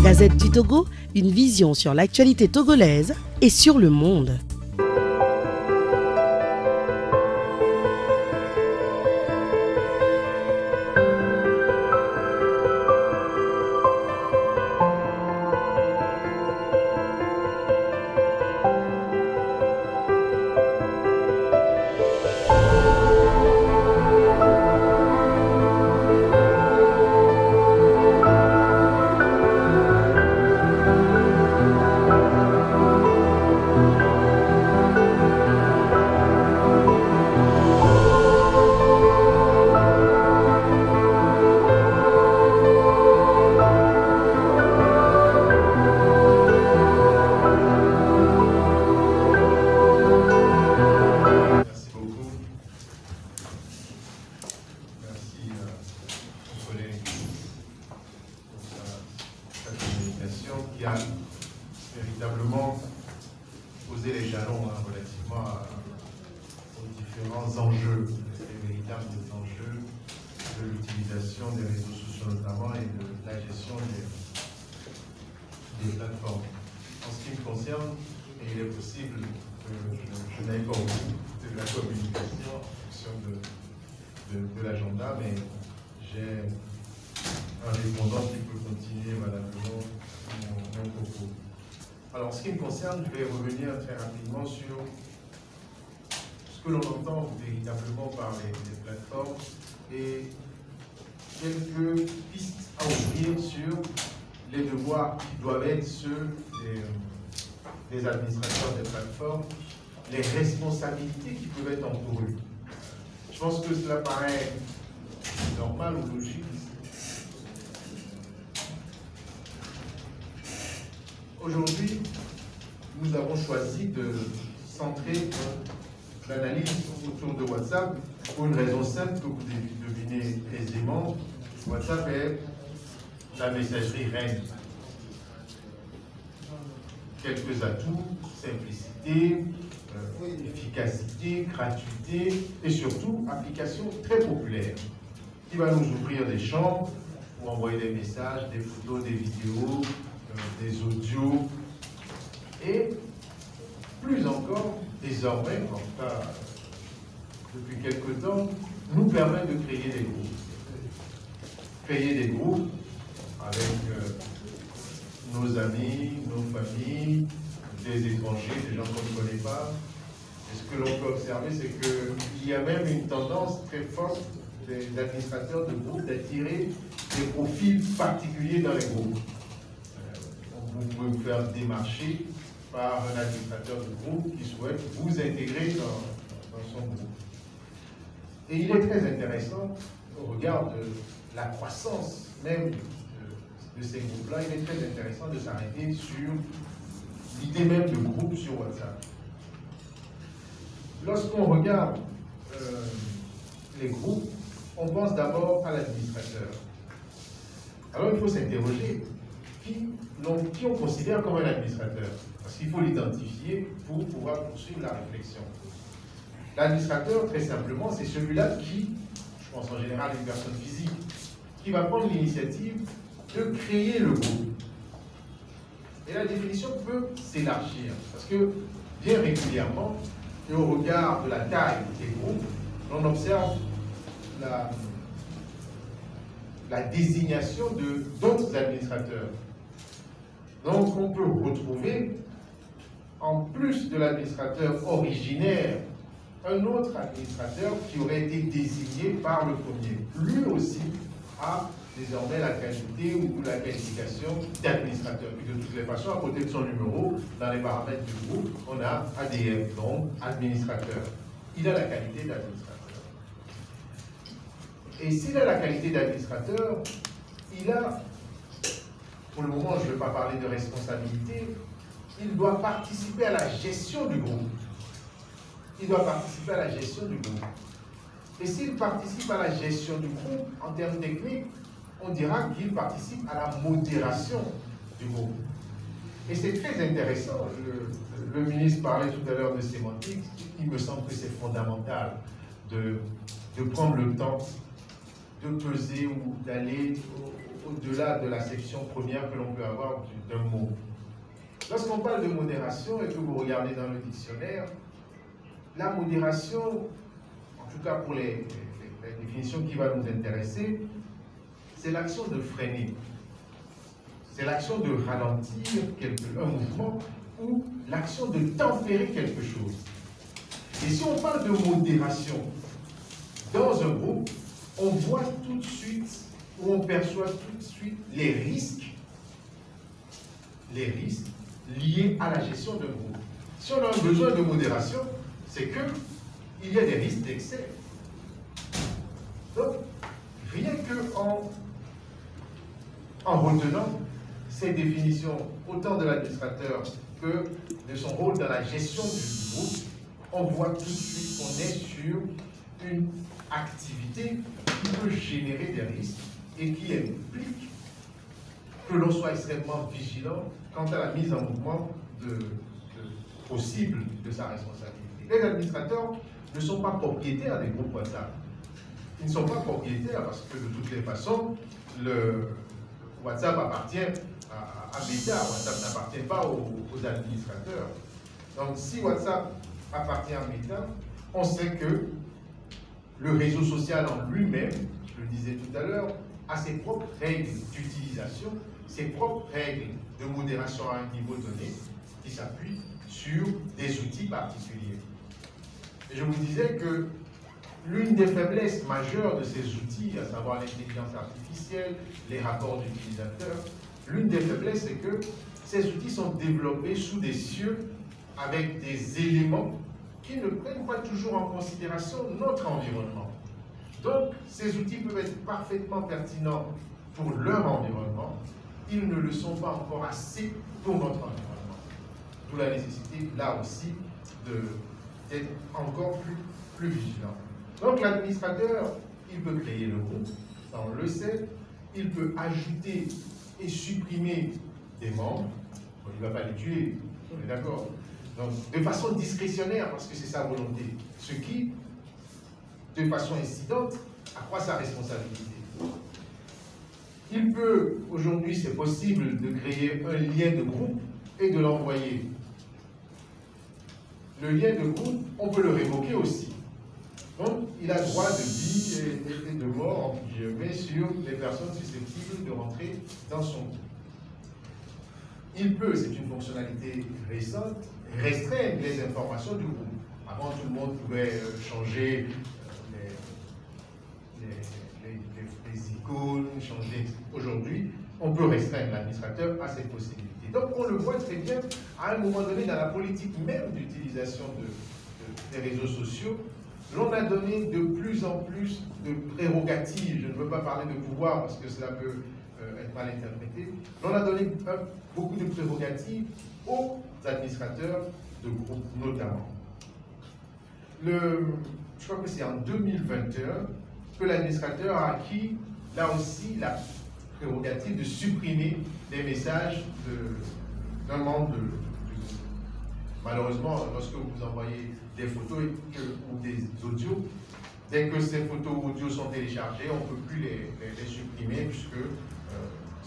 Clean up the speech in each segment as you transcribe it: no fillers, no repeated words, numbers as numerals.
Gazette du Togo, une vision sur l'actualité togolaise et sur le monde. Qui a véritablement posé les jalons relativement aux différents enjeux, les véritables enjeux de l'utilisation des réseaux sociaux notamment et de la gestion des plateformes. En ce qui me concerne, et il est possible que je n'aille pas au bout de la communication en fonction de l'agenda, mais j'ai un répondant qui peut continuer valablement mon propos. Alors, en ce qui me concerne, je vais revenir très rapidement sur ce que l'on entend véritablement par les plateformes et quelques pistes à ouvrir sur les devoirs qui doivent être ceux des administrateurs des plateformes, les responsabilités qui peuvent être encouru. Je pense que cela paraît normal ou logique. Aujourd'hui, nous avons choisi de centrer l'analyse autour de WhatsApp pour une raison simple que vous devinez aisément. WhatsApp est la messagerie reine. Quelques atouts, simplicité, efficacité, gratuité et surtout application très populaire qui va nous ouvrir des champs pour envoyer des messages, des photos, des vidéos, des audios et plus encore, désormais, en tout cas depuis quelque temps, nous permet de créer des groupes. Créer des groupes avec nos amis, nos familles, des étrangers, des gens qu'on ne connaît pas. Et ce que l'on peut observer, c'est qu'il y a même une tendance très forte des administrateurs de groupes d'attirer des profils particuliers dans les groupes. Vous pouvez vous faire démarcher par un administrateur de groupe qui souhaite vous intégrer dans son groupe. Et il est très intéressant, au regard de la croissance même de ces groupes-là, il est très intéressant de s'arrêter sur l'idée même de groupe sur WhatsApp. Lorsqu'on regarde les groupes, on pense d'abord à l'administrateur. Alors il faut s'interroger, qui on considère comme un administrateur? Parce qu'il faut l'identifier pour pouvoir poursuivre la réflexion. L'administrateur, très simplement, c'est celui-là qui, je pense en général une personne physique, qui va prendre l'initiative de créer le groupe. Et la définition peut s'élargir, parce que bien régulièrement, et au regard de la taille des groupes, on observe la désignation d'autres administrateurs. Donc on peut retrouver, en plus de l'administrateur originaire, un autre administrateur qui aurait été désigné par le premier. Lui aussi a désormais la qualité ou la qualification d'administrateur. Puis de toutes les façons, à côté de son numéro, dans les paramètres du groupe, on a ADM, donc administrateur. Il a la qualité d'administrateur. Et s'il a la qualité d'administrateur, il a, pour le moment je ne vais pas parler de responsabilité, il doit participer à la gestion du groupe. Il doit participer à la gestion du groupe. Et s'il participe à la gestion du groupe, en termes techniques, on dira qu'il participe à la modération du groupe. Et c'est très intéressant. Le ministre parlait tout à l'heure de sémantique. Il me semble que c'est fondamental de prendre le temps de peser ou d'aller au-delà de l'acception première que l'on peut avoir d'un mot. Lorsqu'on parle de modération et que vous regardez dans le dictionnaire, la modération, en tout cas pour les définitions qui va nous intéresser, c'est l'action de freiner. C'est l'action de ralentir un mouvement ou l'action de tempérer quelque chose. Et si on parle de modération dans un groupe, on voit tout de suite, ou on perçoit tout de suite les risques liés à la gestion d'un groupe. Si on a un besoin de modération, c'est qu'il y a des risques d'excès. Donc, rien qu'en retenant ces définitions, autant de l'administrateur que de son rôle dans la gestion du groupe, on voit tout de suite qu'on est sur une activité qui peut générer des risques et qui implique que l'on soit extrêmement vigilant quant à la mise en mouvement possible de sa responsabilité. Les administrateurs ne sont pas propriétaires des groupes WhatsApp. Ils ne sont pas propriétaires parce que de toutes les façons, le WhatsApp appartient à Meta. WhatsApp n'appartient pas aux administrateurs. Donc si WhatsApp appartient à Meta, on sait que le réseau social en lui-même, je le disais tout à l'heure, a ses propres règles d'utilisation, ses propres règles de modération à un niveau donné, qui s'appuient sur des outils particuliers. Et je vous disais que l'une des faiblesses majeures de ces outils, à savoir l'intelligence artificielle, les rapports d'utilisateurs, l'une des faiblesses, c'est que ces outils sont développés sous des cieux avec des éléments qui ne prennent pas toujours en considération notre environnement. Donc, ces outils peuvent être parfaitement pertinents pour leur environnement, ils ne le sont pas encore assez pour notre environnement. D'où la nécessité, là aussi, d'être encore plus vigilant. Donc, l'administrateur, il peut créer le groupe, ça on le sait, il peut ajouter et supprimer des membres, bon, il ne va pas les tuer, on est d'accord. Donc, de façon discrétionnaire, parce que c'est sa volonté, ce qui, de façon incidente, accroît sa responsabilité. Il peut, aujourd'hui, c'est possible de créer un lien de groupe et de l'envoyer. Le lien de groupe, on peut le révoquer aussi. Donc, il a droit de vie et de mort, entre guillemets, sur les personnes susceptibles de rentrer dans son groupe. Il peut, c'est une fonctionnalité récente, restreindre les informations du groupe. Avant, tout le monde pouvait changer les icônes, changer. Aujourd'hui, on peut restreindre, l'administrateur à cette possibilité. Donc, on le voit très bien, à un moment donné, dans la politique même d'utilisation des réseaux sociaux, l'on a donné de plus en plus de prérogatives. Je ne veux pas parler de pouvoir parce que cela peut être mal interprété. L'on a donné beaucoup de prérogatives aux administrateurs de groupes, notamment. Je crois que c'est en 2021 que l'administrateur a acquis, là aussi, la prérogative de supprimer des messages d'un membre du groupe. Malheureusement, lorsque vous envoyez des photos ou des audios, dès que ces photos ou audios sont téléchargés, on ne peut plus les supprimer puisque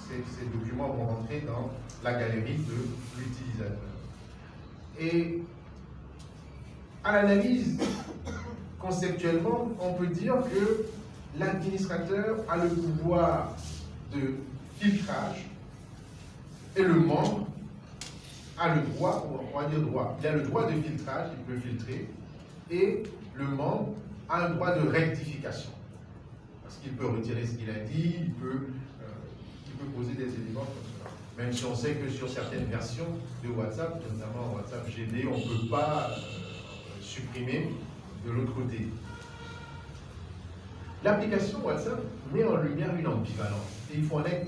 ces documents vont rentrer dans la galerie de l'utilisateur. Et à l'analyse, conceptuellement, on peut dire que l'administrateur a le pouvoir de filtrage et le membre a le droit, on va dire droit, il a le droit de filtrage, il peut filtrer, et le membre a un droit de rectification. Parce qu'il peut retirer ce qu'il a dit, il peut poser des éléments comme cela. Même si on sait que sur certaines versions de WhatsApp, notamment WhatsApp GD, on ne peut pas supprimer de l'autre côté. L'application WhatsApp met en lumière une ambivalence, et il faut en être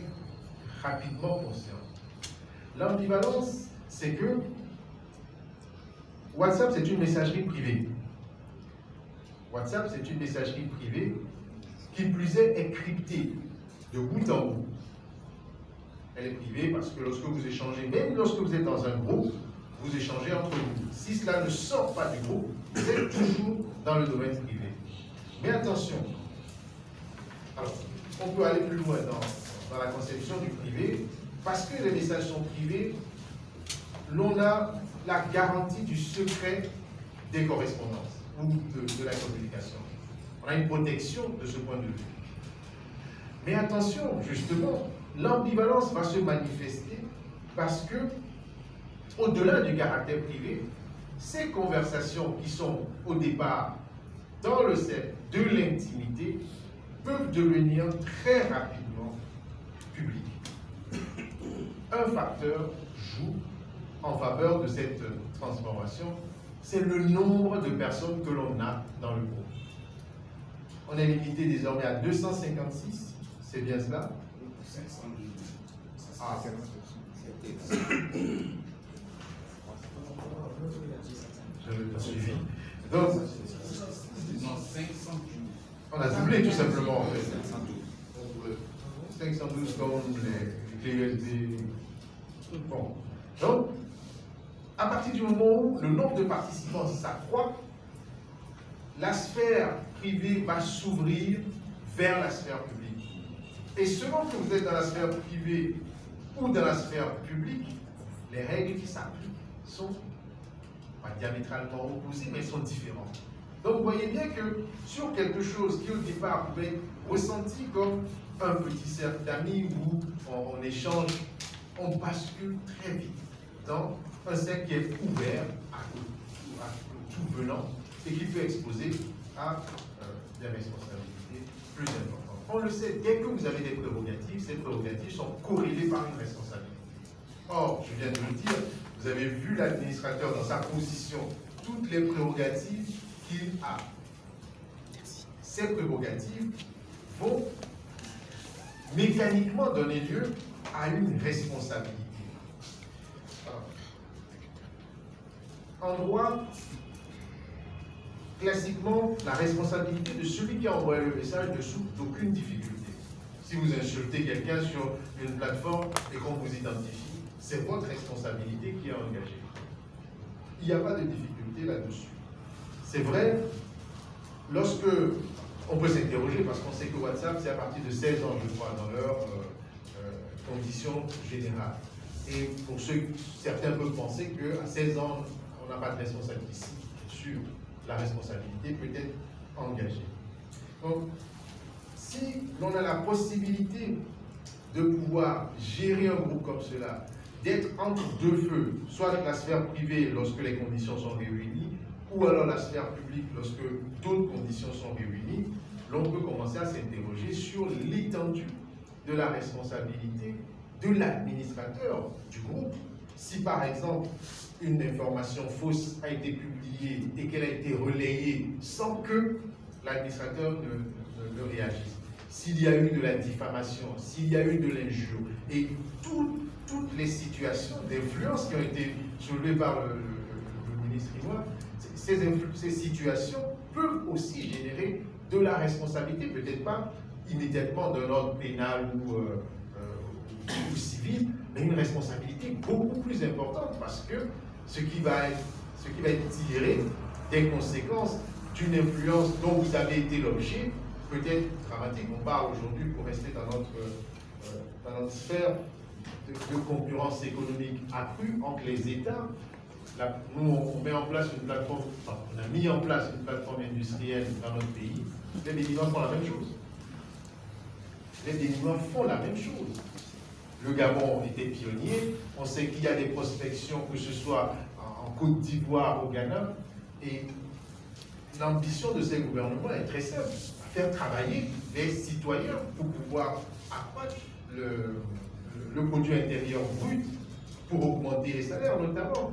rapidement conscient. L'ambivalence, c'est que WhatsApp, c'est une messagerie privée. WhatsApp, c'est une messagerie privée qui plus est cryptée de bout en bout. Elle est privée parce que lorsque vous échangez, même lorsque vous êtes dans un groupe, vous échangez entre vous. Si cela ne sort pas du groupe, vous êtes toujours dans le domaine privé. Mais attention, alors, on peut aller plus loin dans la conception du privé, parce que les messages sont privés, l'on a la garantie du secret des correspondances ou de la communication. On a une protection de ce point de vue. Mais attention, justement, l'ambivalence va se manifester parce que, au-delà du caractère privé, ces conversations qui sont au départ dans le cercle de l'intimité peuvent devenir très rapidement publiques. Un facteur joue en faveur de cette transformation, c'est le nombre de personnes que l'on a dans le groupe. On est limité désormais à 256, c'est bien cela? 512. Ah, je l'ai suivi. Donc, Non, 512. on a doublé tout simplement en fait. 512. 512 comme les clés USB. Bon. Donc, à partir du moment où le nombre de participants s'accroît, la sphère privée va s'ouvrir vers la sphère publique. Et selon que vous êtes dans la sphère privée ou dans la sphère publique, les règles qui s'appliquent sont pas diamétralement opposées, mais elles sont différentes. Donc vous voyez bien que sur quelque chose qui au départ pouvait être ressenti comme un petit cercle d'amis où on échange, on bascule très vite dans un cercle qui est ouvert à tout venant et qui peut exposer à des responsabilités plus importantes. On le sait, dès que vous avez des prérogatives, ces prérogatives sont corrélées par une responsabilité. Or, je viens de le dire, vous avez vu l'administrateur dans sa position, toutes les prérogatives qu'il a. Ces prérogatives vont mécaniquement donner lieu à une responsabilité. En droit, classiquement, la responsabilité de celui qui a envoyé le message ne souffre d'aucune difficulté. Si vous insultez quelqu'un sur une plateforme et qu'on vous identifie, c'est votre responsabilité qui est engagée. Il n'y a pas de difficulté là-dessus. C'est vrai, lorsque on peut s'interroger, parce qu'on sait que WhatsApp, c'est à partir de 16 ans, je crois, dans leurs conditions générales. Et pour ceux, certains peuvent penser qu'à 16 ans, on n'a pas de responsabilité. Ici, sur la responsabilité peut être engagée. Donc, si l'on a la possibilité de pouvoir gérer un groupe comme cela, d'être entre deux feux, soit la sphère privée lorsque les conditions sont réunies, ou alors la sphère publique lorsque d'autres conditions sont réunies, l'on peut commencer à s'interroger sur l'étendue de la responsabilité de l'administrateur du groupe. Si par exemple une information fausse a été publiée et qu'elle a été relayée sans que l'administrateur ne réagisse, s'il y a eu de la diffamation, s'il y a eu de l'injure, et toutes les situations d'influence qui ont été soulevées par le ministre Rinoir, ces situations peuvent aussi générer de la responsabilité, peut-être pas immédiatement d'un ordre pénal ou civil, mais une responsabilité beaucoup plus importante parce que ce qui va être tiré des conséquences d'une influence dont vous avez été l'objet peut être dramatique. On parle aujourd'hui, pour rester dans notre sphère de concurrence économique accrue entre les États. Nous, on met en place une plateforme, enfin, on a mis en place une plateforme industrielle dans notre pays. Les Béninois font la même chose. Les Béninois font la même chose. Le Gabon était pionnier. On sait qu'il y a des prospections, que ce soit en Côte d'Ivoire, au Ghana. Et l'ambition de ces gouvernements est très simple, faire travailler les citoyens pour pouvoir accroître le produit intérieur brut, pour augmenter les salaires notamment.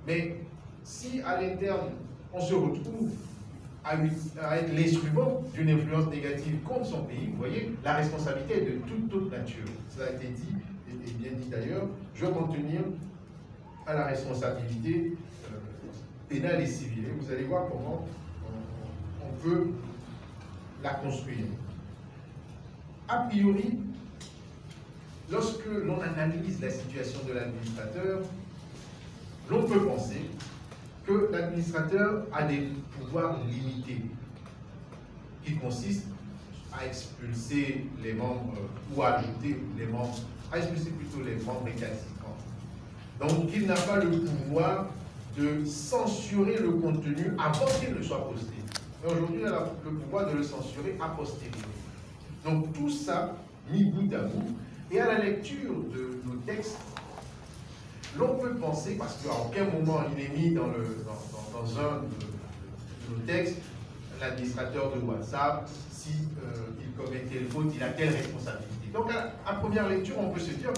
Mais si à l'interne, on se retrouve à être l'instrument d'une influence négative contre son pays, vous voyez, la responsabilité est de toute autre nature. Cela a été dit, et bien dit d'ailleurs. Je vais m'en tenir à la responsabilité pénale et civile. Et vous allez voir comment on peut la construire. A priori, lorsque l'on analyse la situation de l'administrateur, l'on peut penser que l'administrateur a des pouvoirs limités qui consistent à expulser les membres, ou à ajouter les membres, à expulser plutôt les membres récalcitrants. Donc, il n'a pas le pouvoir de censurer le contenu avant qu'il ne soit posté. Mais aujourd'hui, il a le pouvoir de le censurer a posteriori. Donc, tout ça, mis bout à bout, et à la lecture de nos textes, l'on peut penser, parce qu'à aucun moment il est mis dans un de nos textes, l'administrateur de WhatsApp, si il commet telle faute, il a telle responsabilité. Donc à première lecture, on peut se dire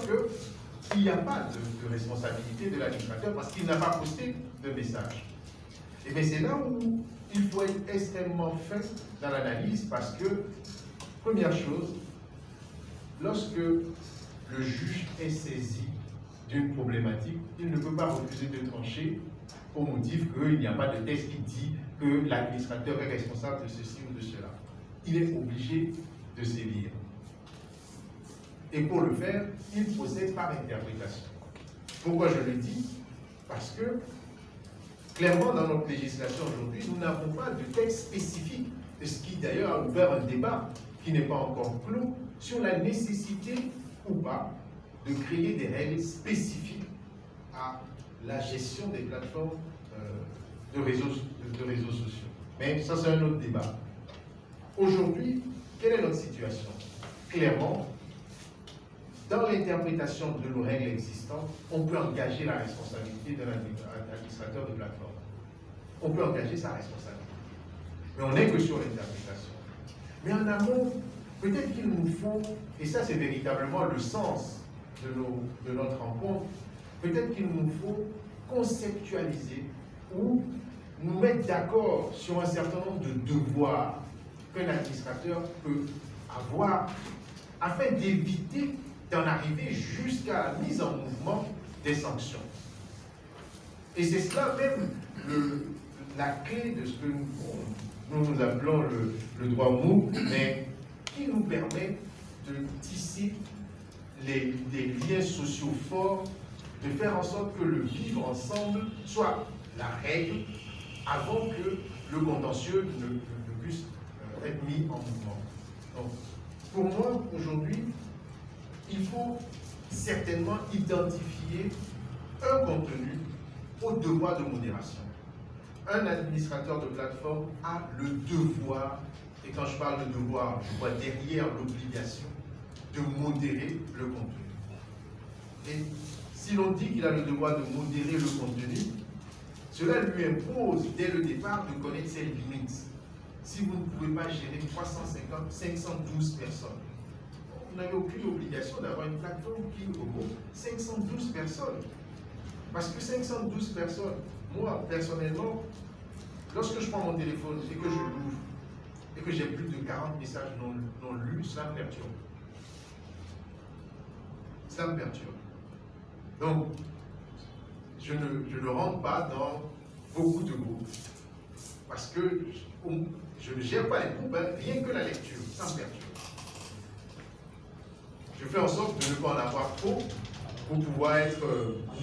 qu'il n'y a pas de responsabilité de l'administrateur parce qu'il n'a pas posté de message. Et bien c'est là où il faut être extrêmement fin dans l'analyse parce que, première chose, lorsque le juge est saisi d'une problématique, il ne peut pas refuser de trancher au motif qu'il n'y a pas de texte qui dit que l'administrateur est responsable de ceci ou de cela. Il est obligé de sévir. Et pour le faire, il procède par interprétation. Pourquoi je le dis? Parce que, clairement, dans notre législation aujourd'hui, nous n'avons pas de texte spécifique, ce qui d'ailleurs a ouvert un débat qui n'est pas encore clos, sur la nécessité ou pas de créer des règles spécifiques à la gestion des plateformes de réseaux sociaux. Mais ça, c'est un autre débat. Aujourd'hui, quelle est notre situation? Clairement, dans l'interprétation de nos règles existantes, on peut engager la responsabilité de l'administrateur de plateforme. On peut engager sa responsabilité. Mais on n'est que sur l'interprétation. Mais en amont, peut-être qu'il nous faut, et ça c'est véritablement le sens de notre rencontre, peut-être qu'il nous faut conceptualiser ou nous mettre d'accord sur un certain nombre de devoirs qu'un administrateur peut avoir afin d'éviter d'en arriver jusqu'à la mise en mouvement des sanctions. Et c'est cela même la clé de ce que nous appelons le droit mou, mais qui nous permet de tisser des liens sociaux forts, de faire en sorte que le vivre ensemble soit la règle avant que le contentieux ne puisse être mis en mouvement. Donc, pour moi, aujourd'hui, il faut certainement identifier un contenu au devoir de modération. Un administrateur de plateforme a le devoir, et quand je parle de devoir, je vois derrière l'obligation de modérer le contenu. Et si l'on dit qu'il a le devoir de modérer le contenu, cela lui impose dès le départ de connaître ses limites. Si vous ne pouvez pas gérer 350, 512 personnes, vous n'avez aucune obligation d'avoir une plateforme qui regroupe 512 personnes. Parce que 512 personnes, moi, personnellement, lorsque je prends mon téléphone et que je l'ouvre, et que j'ai plus de 40 messages non lus, cela me perturbe. Ça me perturbe. Donc, je ne rentre pas dans beaucoup de groupes. Parce que je ne gère pas les groupes, hein, rien que la lecture, ça me perturbe. Je fais en sorte de ne pas en avoir trop pour pouvoir être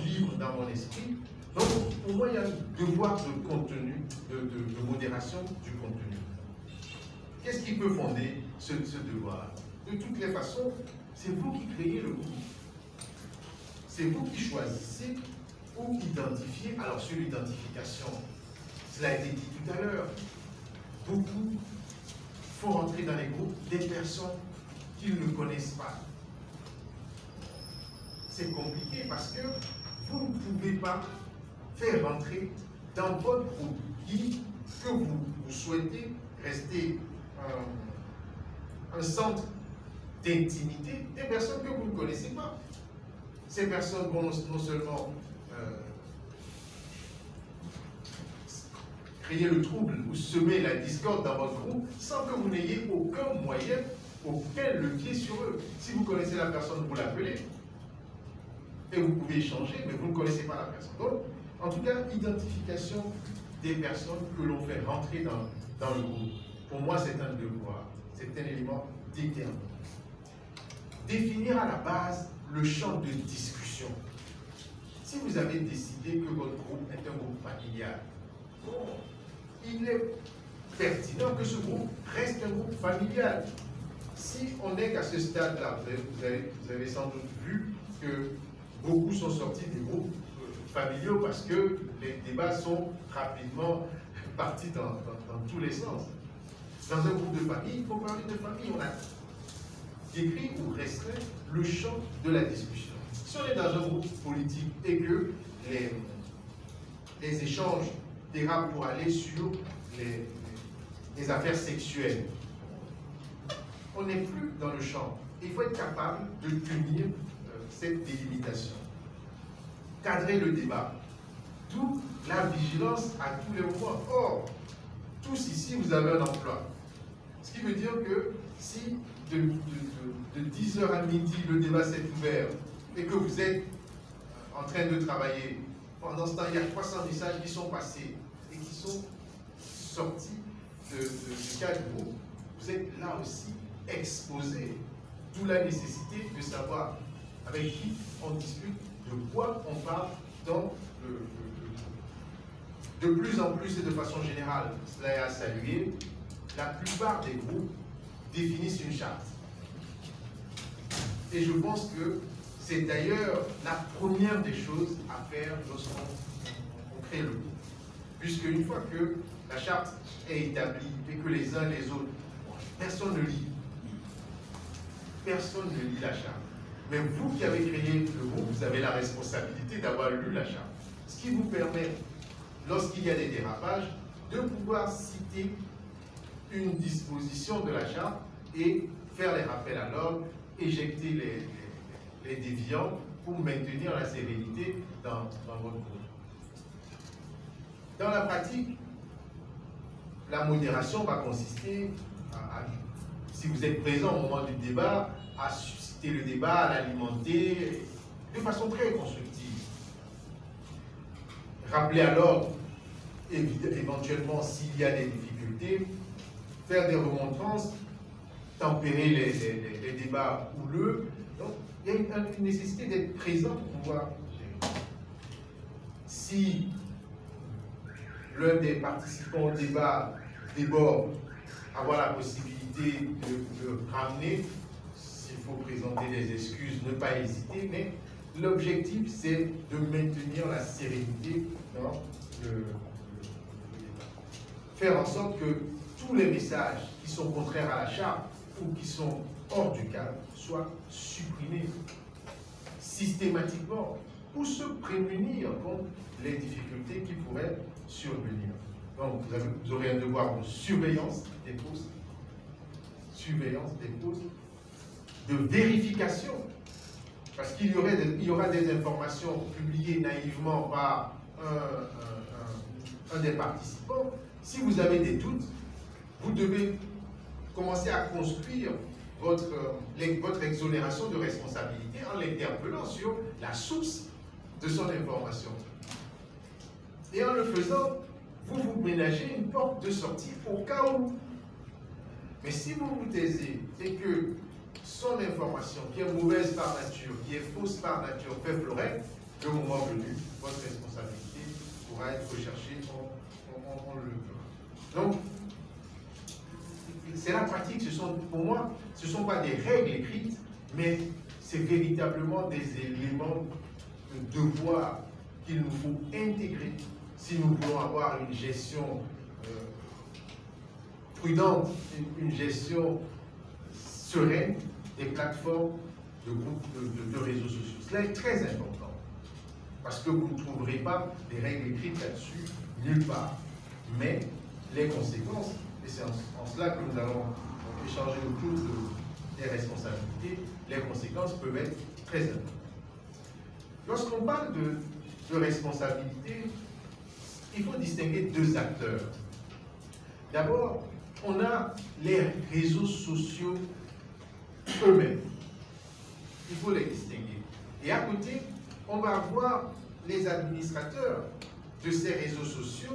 libre dans mon esprit. Donc, pour moi, il y a un devoir de contenu, de modération du contenu. Qu'est-ce qui peut fonder ce devoir? De toutes les façons, c'est vous qui créez le groupe. C'est vous qui choisissez ou identifiez. Alors, sur l'identification, cela a été dit tout à l'heure, beaucoup font rentrer dans les groupes des personnes qu'ils ne connaissent pas. C'est compliqué parce que vous ne pouvez pas faire rentrer dans votre groupe que vous souhaitez rester un centre d'intimité des personnes que vous ne connaissez pas. Ces personnes vont non seulement créer le trouble ou semer la discorde dans votre groupe sans que vous n'ayez aucun moyen, aucun levier sur eux. Si vous connaissez la personne, vous l'appelez et vous pouvez échanger, mais vous ne connaissez pas la personne. Donc, en tout cas, identification des personnes que l'on fait rentrer dans le groupe. Pour moi, c'est un devoir, c'est un élément déterminant. Définir à la base le champ de discussion. Si vous avez décidé que votre groupe est un groupe familial, bon, il est pertinent que ce groupe reste un groupe familial. si on n'est qu'à ce stade-là, vous avez sans doute vu que beaucoup sont sortis des groupes familiaux parce que les débats sont rapidement partis dans tous les sens. Dans un groupe de famille, il faut parler de famille. On a décrit ou restreint le champ de la discussion. Si on est dans un groupe politique et que les échanges dérapent pour aller sur les affaires sexuelles, on n'est plus dans le champ. Il faut être capable de tenir cette délimitation. Cadrer le débat. D'où la vigilance à tous les moments. Or, tous ici, vous avez un emploi. Ce qui veut dire que si de 10h à midi, le débat s'est ouvert et que vous êtes en train de travailler, pendant ce temps, il y a 300 messages qui sont passés et qui sont sortis du cadre, vous êtes là aussi exposé. D'où la nécessité de savoir avec qui on discute, de quoi on parle dans de plus en plus et de façon générale. Cela est à saluer. La plupart des groupes définissent une charte. Et je pense que c'est d'ailleurs la première des choses à faire lorsqu'on crée le groupe. Puisque une fois que la charte est établie et que les uns les autres, personne ne lit. Personne ne lit la charte. Mais vous qui avez créé le groupe, vous avez la responsabilité d'avoir lu la charte. Ce qui vous permet, lorsqu'il y a des dérapages, de pouvoir citer une disposition de la charte et faire les rappels à l'ordre, éjecter les déviants pour maintenir la sérénité dans votre groupe. Dans la pratique, la modération va consister si vous êtes présent au moment du débat, à susciter le débat, à l'alimenter de façon très constructive. Rappeler à l'ordre, éventuellement, s'il y a des difficultés, faire des remontrances, tempérer les débats houleux. Donc, il y a une nécessité d'être présent pour pouvoir gérer. Si l'un des participants au débat déborde, avoir la possibilité de ramener, s'il faut présenter des excuses, ne pas hésiter, mais l'objectif, c'est de maintenir la sérénité dans le débat. Faire en sorte que tous les messages qui sont contraires à la charte ou qui sont hors du cadre soient supprimés systématiquement pour se prémunir contre les difficultés qui pourraient survenir. Donc, vous aurez un devoir de surveillance des postes, de vérification, parce qu'il y aura des informations publiées naïvement par un des participants. Si vous avez des doutes, vous devez commencer à construire votre exonération de responsabilité en l'interpellant sur la source de son information. Et en le faisant, vous ménagez une porte de sortie au cas où. Mais si vous vous taisez et que son information, qui est mauvaise par nature, qui est fausse par nature, fait fleurer, le moment venu, votre responsabilité pourra être recherchée, on le fera. Donc, c'est la pratique, pour moi, ce ne sont pas des règles écrites, mais c'est véritablement des éléments de devoir qu'il nous faut intégrer si nous voulons avoir une gestion prudente, une gestion sereine des plateformes de groupes de réseaux sociaux. Cela est très important, parce que vous ne trouverez pas des règles écrites là-dessus nulle part. Mais les conséquences, et c'est en cela que nous allons échanger autour des responsabilités, les conséquences peuvent être très importantes. Lorsqu'on parle de responsabilité, il faut distinguer deux acteurs. D'abord, on a les réseaux sociaux eux-mêmes. Il faut les distinguer. Et à côté, on va avoir les administrateurs de ces réseaux sociaux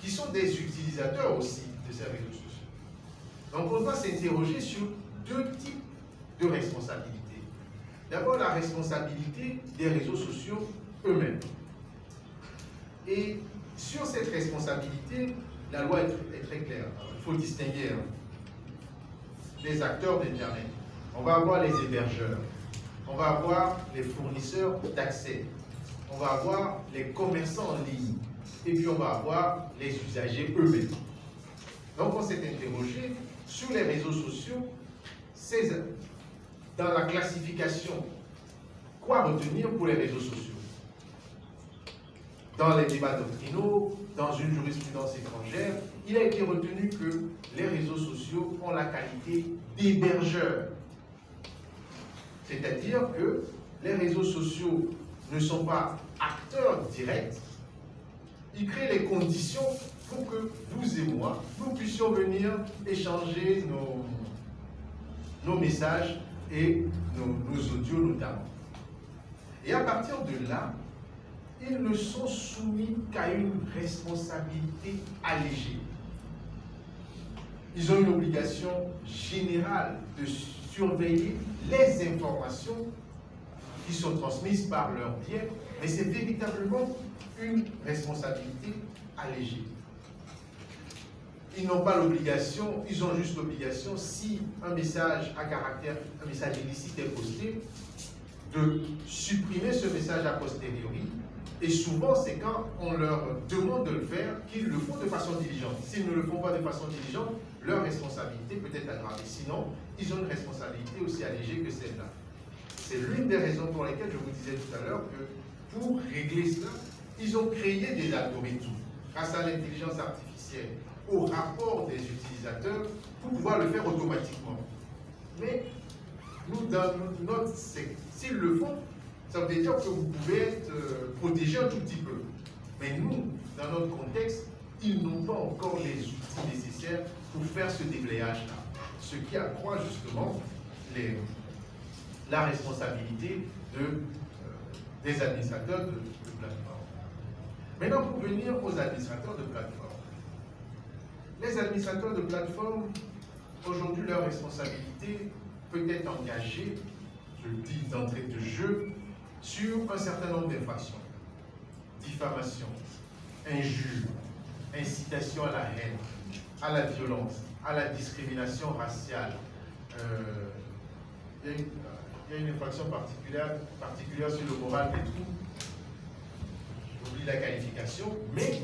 qui sont des utilisateurs aussi de ces réseaux sociaux. Donc on doit s'interroger sur deux types de responsabilités. D'abord, la responsabilité des réseaux sociaux eux-mêmes. Et sur cette responsabilité, la loi est très claire. Il faut distinguer les acteurs d'Internet, on va avoir les hébergeurs, on va avoir les fournisseurs d'accès, on va avoir les commerçants en ligne, et puis on va avoir les usagers eux-mêmes. Donc on s'est interrogé sur les réseaux sociaux, dans la classification, quoi retenir pour les réseaux sociaux? Dans les débats doctrinaux, dans une jurisprudence étrangère, il a été retenu que les réseaux sociaux ont la qualité d'hébergeurs. C'est-à-dire que les réseaux sociaux ne sont pas acteurs directs, ils créent les conditions pour que vous et moi, nous puissions venir échanger nos messages et nos audios notamment. Et à partir de là, ils ne sont soumis qu'à une responsabilité allégée. Ils ont une obligation générale de surveiller les informations qui sont transmises par leur biais, mais c'est véritablement une responsabilité allégée. Ils n'ont pas l'obligation, ils ont juste l'obligation, si un message à caractère, un message illicite est posté, de supprimer ce message a posteriori. Et souvent, c'est quand on leur demande de le faire qu'ils le font de façon diligente. S'ils ne le font pas de façon diligente, leur responsabilité peut être aggravée. Sinon, ils ont une responsabilité aussi allégée que celle-là. C'est l'une des raisons pour lesquelles je vous disais tout à l'heure que pour régler cela, ils ont créé des algorithmes grâce à l'intelligence artificielle, au rapport des utilisateurs, pour pouvoir le faire automatiquement. Mais nous, dans notre secteur, s'ils le font, ça veut dire que vous pouvez être protégé un tout petit peu. Mais nous, dans notre contexte, ils n'ont pas encore les outils nécessaires pour faire ce déblayage-là. Ce qui accroît justement la responsabilité des administrateurs de plateforme. Maintenant, pour venir aux administrateurs de plateforme. Les administrateurs de plateforme, aujourd'hui, leur responsabilité peut être engagée, je le dis d'entrée de jeu, sur un certain nombre d'infractions. Diffamation, injure, incitation à la haine, à la violence, à la discrimination raciale. Il y a une infraction particulière sur le moral des troupes. J'oublie la qualification, mais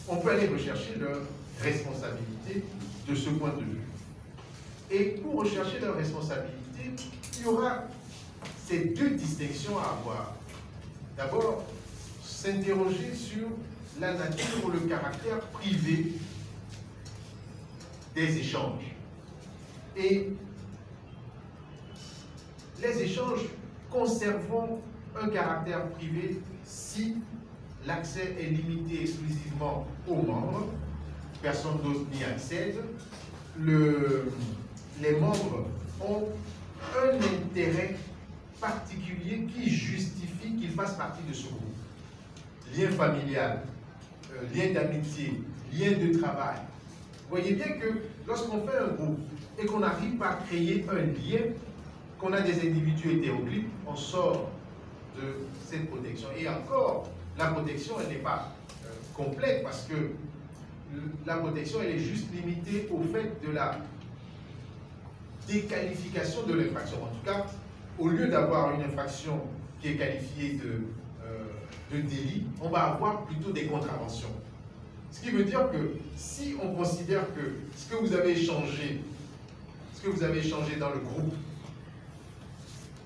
on peut aller rechercher leur responsabilité de ce point de vue. Et pour rechercher leur responsabilité, il y aura ces deux distinctions à avoir. D'abord, s'interroger sur la nature ou le caractère privé des échanges. Et les échanges conservant un caractère privé si l'accès est limité exclusivement aux membres, personne d'autre n'y accède, les membres ont un intérêt particulier qui justifie qu'ils fassent partie de ce groupe. Lien familial, lien d'amitié, lien de travail. Vous voyez bien que lorsqu'on fait un groupe et qu'on n'arrive pas à créer un lien, qu'on a des individus hétéroclites, on sort de cette protection. Et encore, la protection, elle n'est pas complète parce que la protection, elle est juste limitée au fait de la déqualification de l'infraction. En tout cas, au lieu d'avoir une infraction qui est qualifiée de délit, on va avoir plutôt des contraventions. Ce qui veut dire que si on considère que ce que vous avez échangé dans le groupe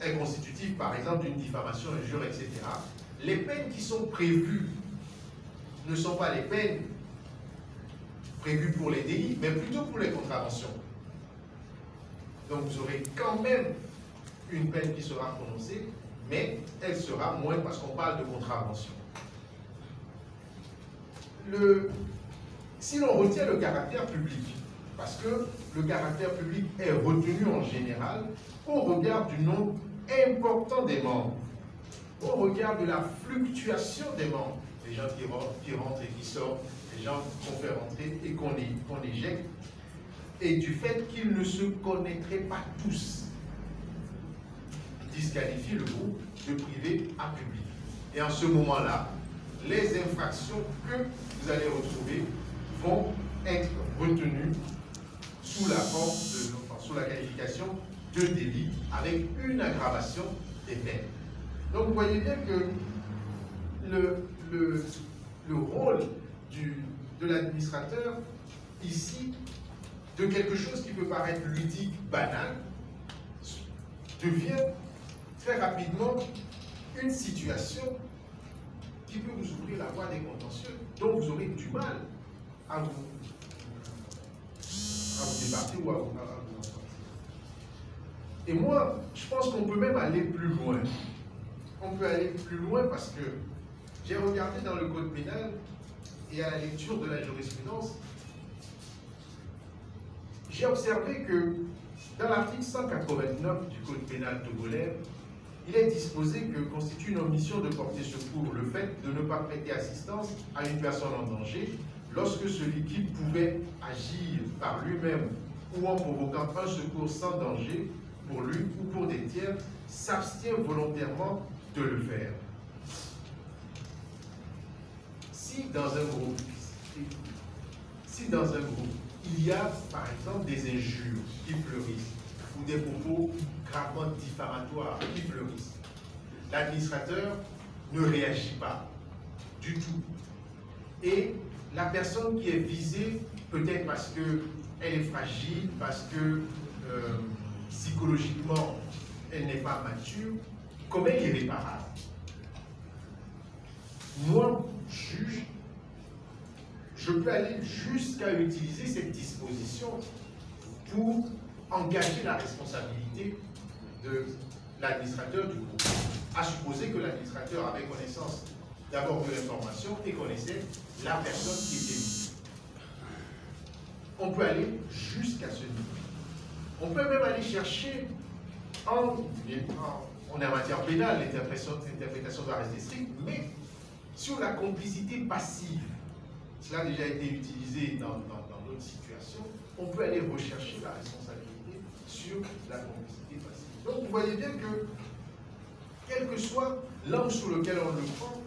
est constitutif, par exemple, d'une diffamation, injure, etc., les peines qui sont prévues ne sont pas les peines prévues pour les délits, mais plutôt pour les contraventions. Donc vous aurez quand même une peine qui sera prononcée, mais elle sera moins parce qu'on parle de contravention. Si l'on retient le caractère public, parce que le caractère public est retenu en général au regard du nombre important des membres, au regard de la fluctuation des membres, les gens qui rentrent et qui sortent, les gens qu'on fait rentrer et qu'on éjecte, et du fait qu'ils ne se connaîtraient pas tous, disqualifie le groupe de privé à public. Et en ce moment-là, les infractions que vous allez retrouver vont être retenues sous la forme de l'offense. sous la qualification de délit avec une aggravation des peines. Donc vous voyez bien que le rôle de l'administrateur ici, de quelque chose qui peut paraître ludique, banal, devient très rapidement une situation qui peut vous ouvrir la voie des contentieux, dont vous aurez du mal à vous débattre ou à vous en sortir. Et moi, je pense qu'on peut même aller plus loin. On peut aller plus loin parce que j'ai regardé dans le code pénal et à la lecture de la jurisprudence, j'ai observé que dans l'article 189 du code pénal togolais, il est disposé que constitue une omission de porter secours le fait de ne pas prêter assistance à une personne en danger lorsque celui qui pouvait agir par lui-même ou en provoquant un secours sans danger pour lui ou pour des tiers s'abstient volontairement de le faire. Si dans un groupe, il y a par exemple des injures qui fleurissent ou des propos gravement diffamatoires qui fleurissent, l'administrateur ne réagit pas du tout. Et la personne qui est visée, peut-être parce qu'elle est fragile, parce que psychologiquement elle n'est pas mature, commet l'irréparable. Moi, juge, je peux aller jusqu'à utiliser cette disposition pour engager la responsabilité de l'administrateur du groupe. À supposer que l'administrateur avait connaissance d'abord de l'information et connaissait la personne qui était visée. On peut aller jusqu'à ce niveau. On peut même aller chercher, on est en matière pénale, l'interprétation doit rester stricte, mais sur la complicité passive. Cela a déjà été utilisé dans d'autres situations. On peut aller rechercher la responsabilité sur la complicité passive. Donc vous voyez bien que, quel que soit l'angle sur lequel on le prend,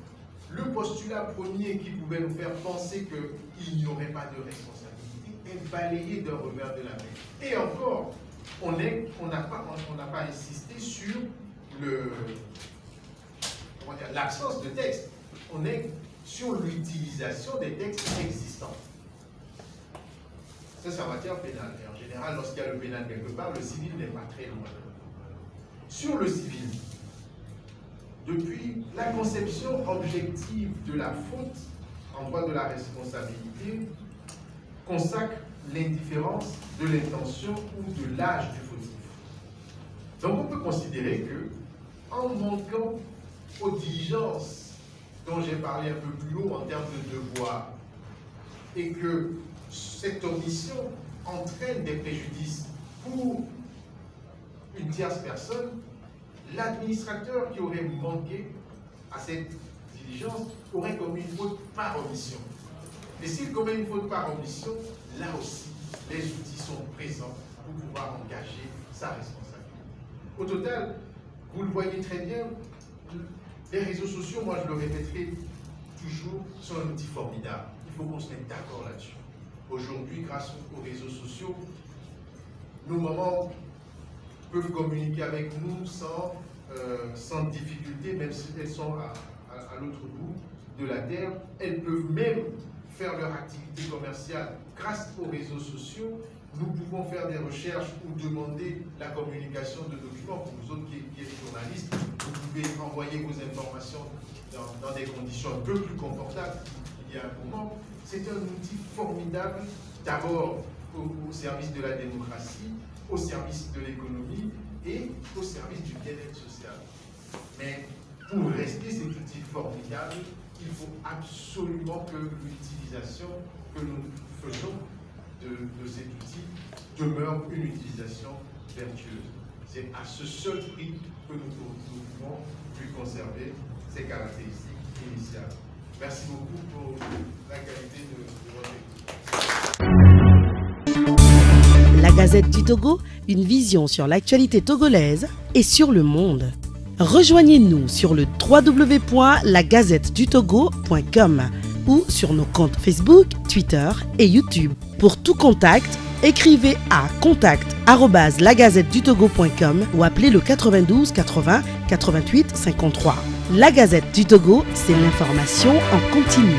le postulat premier qui pouvait nous faire penser qu'il n'y aurait pas de responsabilité est balayé d'un revers de la main. Et encore, on n'a pas insisté sur l'absence de texte. On est sur l'utilisation des textes existants. Ça, c'est en matière pénale. Et en général, lorsqu'il y a le pénal quelque part, le civil n'est pas très loin. Sur le civil, depuis la conception objective de la faute en droit de la responsabilité, consacre l'indifférence de l'intention ou de l'âge du fautif. Donc on peut considérer que, en manquant aux diligences dont j'ai parlé un peu plus haut en termes de devoir, et que cette omission entraîne des préjudices pour une tierce personne, l'administrateur qui aurait manqué à cette diligence aurait commis une faute par omission. Et s'il commet une faute par omission, là aussi, les outils sont présents pour pouvoir engager sa responsabilité. Au total, vous le voyez très bien, les réseaux sociaux, moi je le répéterai toujours, sont un outil formidable. Il faut qu'on se mette d'accord là-dessus. Aujourd'hui, grâce aux réseaux sociaux, nos mamans peuvent communiquer avec nous sans difficulté, même si elles sont à l'autre bout de la terre. Elles peuvent même faire leur activité commerciale grâce aux réseaux sociaux. Nous pouvons faire des recherches ou demander la communication de documents. Pour vous autres qui êtes journalistes, vous pouvez envoyer vos informations dans des conditions un peu plus confortables qu'il y a un moment. C'est un outil formidable, d'abord au service de la démocratie, au service de l'économie et au service du bien-être social. Mais pour rester cet outil formidable, il faut absolument que l'utilisation que nous faisons de cet outil demeure une utilisation vertueuse. C'est à ce seul prix que nous pouvons lui conserver ses caractéristiques initiales. Merci beaucoup pour la qualité de votre écoute. La Gazette du Togo, une vision sur l'actualité togolaise et sur le monde. Rejoignez-nous sur le www.lagazettedutogo.com ou sur nos comptes Facebook, Twitter et YouTube. Pour tout contact, Écrivez à contact@lagazettedutogo.com ou appelez le 92 80 88 53. La Gazette du Togo, c'est l'information en continu.